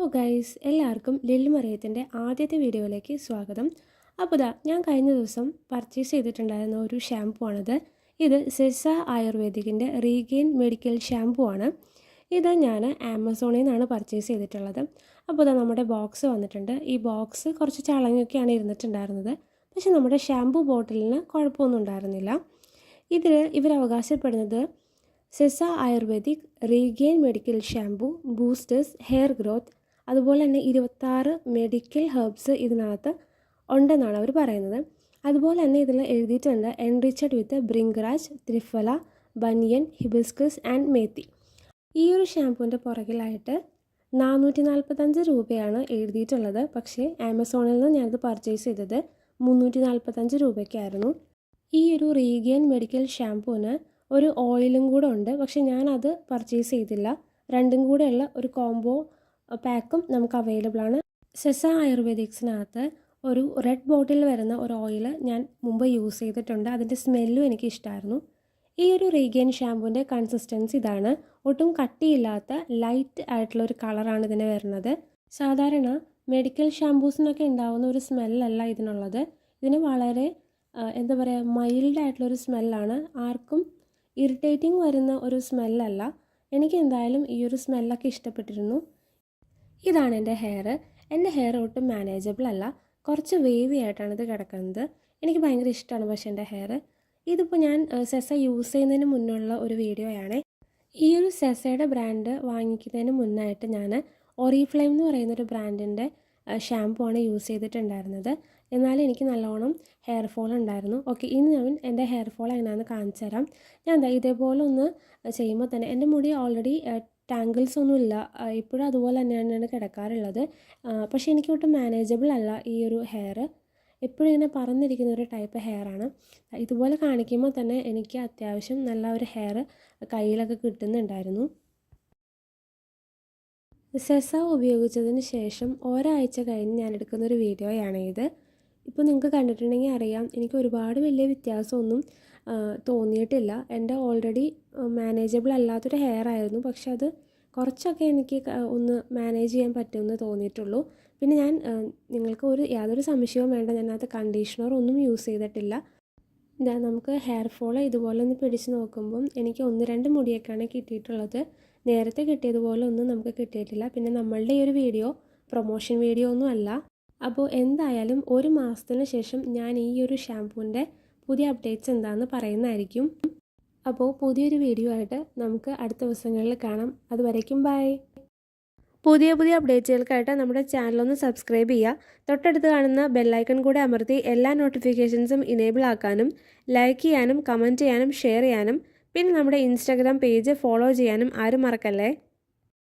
Guys എല്ലാവർക്കും lily മറിയത്തിൻ്റെ ആദ്യത്തെ വീഡിയോയിലേക്ക് സ്വാഗതം. അപ്പോൾ ഞാൻ കഴിഞ്ഞ ദിവസം പർച്ചേസ് ചെയ്തിട്ടുണ്ടായിരുന്ന ഒരു ഷാമ്പു ആണിത്. ഇത് സെസ ആയുർവേദിക്കിൻ്റെ റീഗെയിൻ മെഡിക്കൽ ഷാമ്പു ആണ്. ഇത് ഞാൻ ആമസോണിൽ നിന്നാണ് പർച്ചേസ് ചെയ്തിട്ടുള്ളത്. അപ്പോൾ നമ്മുടെ ബോക്സ് വന്നിട്ടുണ്ട്. ഈ ബോക്സ് കുറച്ച് ചളങ്ങൊക്കെയാണ് ഇരുന്നിട്ടുണ്ടായിരുന്നത്. പക്ഷേ നമ്മുടെ ഷാമ്പു ബോട്ടിലിന് കുഴപ്പമൊന്നും ഉണ്ടായിരുന്നില്ല. ഇതിൽ ഇവർ അവകാശപ്പെടുന്നത് Sesa ayurvedic regain medical shampoo boosters hair growth, അതുപോലെ തന്നെ 26 മെഡിക്കൽ ഹെർബ്സ് ഇതിനകത്ത് ഉണ്ടെന്നാണ് അവർ പറയുന്നത്. അതുപോലെ തന്നെ ഇതിൽ എഴുതിയിട്ടുണ്ട് enriched with bhringraj, triphala, banyan, hibiscus and methi. ഈ ഒരു ഷാമ്പുവിൻ്റെ പുറകിലായിട്ട് 445 രൂപയാണ് എഴുതിയിട്ടുള്ളത്. പക്ഷേ ആമസോണിൽ നിന്ന് ഞാനത് പർച്ചേസ് ചെയ്തത് 345 രൂപയ്ക്കായിരുന്നു. ഈ ഒരു റീഗെയിൻ മെഡിക്കൽ ഷാമ്പുവിന് ഒരു ഓയിലും കൂടെ ഉണ്ട്. പക്ഷേ ഞാനത് പർച്ചേസ് ചെയ്തില്ല. രണ്ടും കൂടെയുള്ള ഒരു കോംബോ പാക്കും നമുക്ക് അവൈലബിൾ ആണ്. സെസ ആയുർവേദിക്സിനകത്ത് ഒരു റെഡ് ബോട്ടിൽ വരുന്ന ഒരു ഓയിൽ ഞാൻ മുമ്പ് യൂസ് ചെയ്തിട്ടുണ്ട്. അതിൻ്റെ സ്മെല്ലും എനിക്ക് ഇഷ്ടമായിരുന്നു. ഈ ഒരു റീഗെയിൻ ഷാമ്പുവിൻ്റെ കൺസിസ്റ്റൻസി ഇതാണ്. ഒട്ടും കട്ടിയില്ലാത്ത ലൈറ്റ് ആയിട്ടുള്ള ഒരു കളറാണ് ഇതിന് വരുന്നത്. സാധാരണ മെഡിക്കൽ ഷാമ്പൂസിനൊക്കെ ഉണ്ടാവുന്ന ഒരു സ്മെല്ലല്ല ഇതിനുള്ളത്. ഇതിന് വളരെ എന്താ പറയുക, മൈൽഡ് ആയിട്ടുള്ളൊരു സ്മെല്ലാണ്. ആർക്കും ഇറിറ്റേറ്റിംഗ് വരുന്ന ഒരു സ്മെല്ലല്ല. എനിക്ക് എന്തായാലും ഈ ഒരു സ്മെല്ലൊക്കെ ഇഷ്ടപ്പെട്ടിരുന്നു. ഇതാണ് എൻ്റെ ഹെയർ. എൻ്റെ ഹെയർ ഒട്ടും മാനേജബിൾ അല്ല. കുറച്ച് വേവി ആയിട്ടാണ് ഇത് കിടക്കുന്നത്. എനിക്ക് ഭയങ്കര ഇഷ്ടമാണ് പക്ഷേ എൻ്റെ ഹെയർ. ഇതിപ്പോൾ ഞാൻ സെസ യൂസ് ചെയ്യുന്നതിന് മുന്നുള്ള ഒരു വീഡിയോയാണ്. ഈ ഒരു സെസയുടെ ബ്രാൻഡ് വാങ്ങിക്കുന്നതിന് മുന്നായിട്ട് ഞാൻ ഒറിഫ്ലെയിം എന്ന് പറയുന്നൊരു ബ്രാൻഡിൻ്റെ ഷാമ്പു ആണ് യൂസ് ചെയ്തിട്ടുണ്ടായിരുന്നത്. എന്നാലും എനിക്ക് നല്ലോണം ഹെയർ ഫോൾ ഉണ്ടായിരുന്നു. ഓക്കെ, ഇനി ഞാൻ എൻ്റെ ഹെയർ ഫോൾ എങ്ങനെയാണെന്ന് കാണിച്ചു തരാം. ഞാൻ എന്താ ഇതേപോലെ ഒന്ന് ചെയ്യുമ്പോൾ തന്നെ എൻ്റെ മുടി ഓൾറെഡി ടാങ്കിൾസ് ഒന്നും ഇല്ല. ഇപ്പോഴും അതുപോലെ തന്നെയാണ് കിടക്കാറുള്ളത്. പക്ഷേ എനിക്ക് ഒട്ടും മാനേജബിൾ അല്ല ഈ ഒരു ഹെയർ. എപ്പോഴും ഇങ്ങനെ പറന്നിരിക്കുന്ന ഒരു ടൈപ്പ് ഹെയറാണ്. ഇതുപോലെ കാണിക്കുമ്പോൾ തന്നെ എനിക്ക് അത്യാവശ്യം നല്ല ഒരു ഹെയർ കയ്യിലൊക്കെ കിട്ടുന്നുണ്ടായിരുന്നു. സെസ ഉപയോഗിച്ചതിന് ശേഷം ഒരാഴ്ച കഴിഞ്ഞ് ഞാൻ എടുക്കുന്നൊരു വീഡിയോയാണ് ഇത്. ഇപ്പോൾ നിങ്ങൾക്ക് കണ്ടിട്ടുണ്ടെങ്കിൽ അറിയാം, എനിക്ക് ഒരുപാട് വലിയ വ്യത്യാസമൊന്നും തോന്നിയിട്ടില്ല. എൻ്റെ ഓൾറെഡി മാനേജബിൾ അല്ലാത്തൊരു ഹെയർ ആയിരുന്നു. പക്ഷെ അത് കുറച്ചൊക്കെ എനിക്ക് ഒന്ന് മാനേജ് ചെയ്യാൻ പറ്റുമെന്ന് തോന്നിയിട്ടുള്ളൂ. പിന്നെ ഞാൻ നിങ്ങൾക്ക് യാതൊരു സംശയവും വേണ്ട, ഞാനത് കണ്ടീഷണർ ഒന്നും യൂസ് ചെയ്തിട്ടില്ല. നമുക്ക് ഹെയർ ഫോൾ ഇതുപോലെ ഒന്ന് പിടിച്ച് നോക്കുമ്പം എനിക്ക് 1-2 മുടിയൊക്കെയാണ് കിട്ടിയിട്ടുള്ളത്. നേരത്തെ കിട്ടിയതുപോലെ ഒന്നും നമുക്ക് കിട്ടിയിട്ടില്ല. പിന്നെ നമ്മളുടെ ഈ ഒരു വീഡിയോ പ്രൊമോഷൻ വീഡിയോ ഒന്നും അല്ല. അപ്പോൾ എന്തായാലും 1 മാസത്തിന് ശേഷം ഞാൻ ഈ ഒരു ഷാമ്പൂവിൻ്റെ പുതിയ അപ്ഡേറ്റ്സ് എന്താണെന്ന് പറയുന്നതായിരിക്കും. അപ്പോൾ പുതിയൊരു വീഡിയോ ആയിട്ട് നമുക്ക് അടുത്ത ദിവസങ്ങളിൽ കാണാം. അതുവരേക്കും ബൈ. പുതിയ അപ്ഡേറ്റുകൾക്കായിട്ട് നമ്മുടെ ചാനലൊന്ന് സബ്സ്ക്രൈബ് ചെയ്യുക. തൊട്ടടുത്ത് കാണുന്ന ബെല്ലൈക്കൺ കൂടെ അമർത്തി എല്ലാ നോട്ടിഫിക്കേഷൻസും ഇനേബിൾ ആക്കാനും ലൈക്ക് ചെയ്യാനും കമൻറ്റ് ചെയ്യാനും ഷെയർ ചെയ്യാനും പിന്നെ നമ്മുടെ ഇൻസ്റ്റാഗ്രാം പേജ് ഫോളോ ചെയ്യാനും ആരും മറക്കല്ലേ.